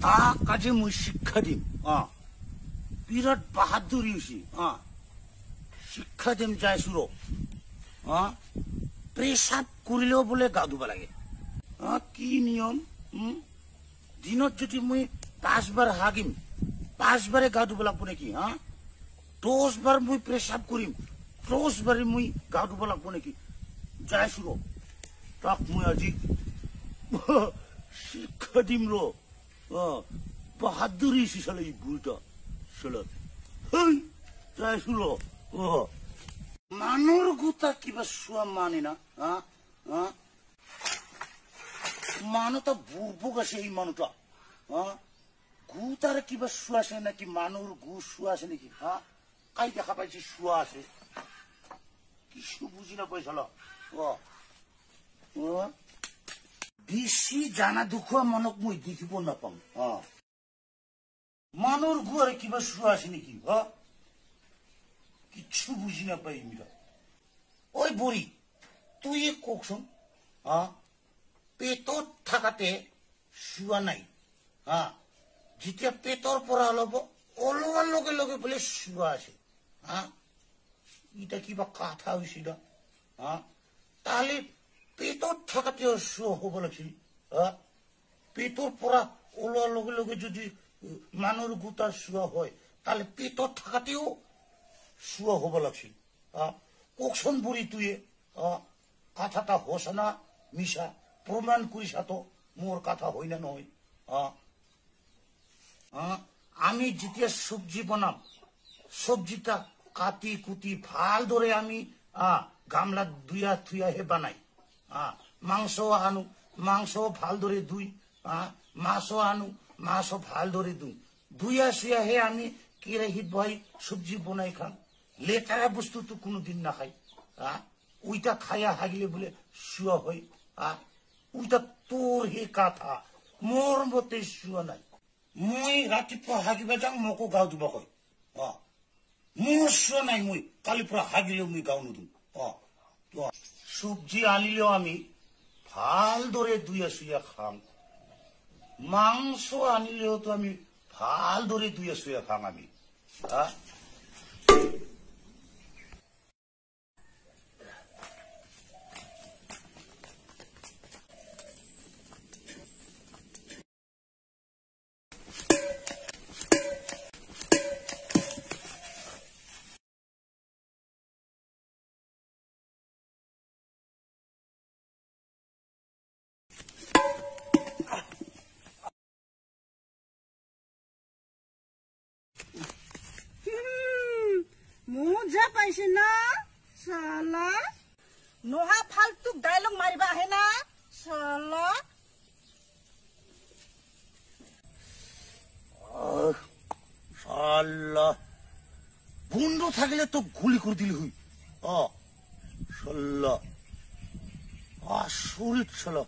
তাক আজি মই শিক্ষা দিম বিরাট বাহাদুরি হয়েছি শিক্ষা দিম যাইছো প্রেসাব করিলেও বলে গা ধুব লাগে কি নিয়ম দিনত যদি মই 5 বার হাগিম 5 বারে গা ধুব লাগবো নাকি 10 বার মই প্রেসাব করিম 10 বারে মই গা ধুব লাগবো নাকি যাইছো তাক মই আজি শিক্ষা দিম বাহাদুরি শালা এই বুড়িটা শালা যাইছো মানুর গুতা কিবা শোয়া মানে না মানুষটা বুর্বক আছে এই মানুষটা গুতার কিবা শোয়া আছে নাকি মানুর গু শোয়া আছে নাকি কাই দেখা পাইছি শোয়া আছে কিছু বুঝি না পাইছাল বেশি জানা দুঃখ মনক মই দেখিব নাপাম মানুর গু আর কিবা শোয়া আছে নাকি কিচ্ছু বুঝি না পাই মিরা ওই বড়ি তুই ককসন পেটত থাকাতে শুয়া নাই যেতিয়া পেটর পরা অলপ ওলোয়ার লগে লগে বলে শুয়া আছে এটা কিবা কথা হয়েছিল তাহলে পেটর থাকাতেও শুয়া হব লাগছিল পেটর পরা ওলোয়ার লগে লগে যদি মানুর গুতা শুয়া হয় তাহলে পেটর থাকাতেও শুয়া হব লাগছিল ককসন বুড়ি তুই কথাটা হস না মিশা প্রমাণ করিস তো মোর কথা হই না নয় আমি যেতিয়া সবজি বানাম সবজিটা কাটি কুটি ভাল ধরে আমি গামলা ধুইয়া থুইয়া হে বানাই মাংস আনু মাংস ভাল ধরে ধুই মাছ আনু মাছ ভাল ধরে ধুইয়া শুয়া হে আমি কেরাহিত বহাই সবজি বনাই খাম লেটারা বস্তু তো কোনোদিন না খাই ওইটা খাইয়া হাগিলে বলে শুয়া হয় ওইটা তোর হে কথা মোর মতে শুয়া নাই মই ৰাতিপুৱা হাগিবা যাম মোকো গাও দিব কয় মোৰ শুয়া নাই মই কালি পৰা হাগিলেও মই গাও নুদুম সবজি আনিলেও আমি ভাল ধরে ধুইয়া শুয়া খাম মাংস আনিলেও তো আমি ভাল ধরে ধুইয়া শুয়া খাম আমি মজা পাইছে না শালা নোহা ফালতু ডায়লগ মারিবা আহে না শালা শালা বন্ধু থাকলে তো গুলি করে দিলি হই শালা শরীর শালা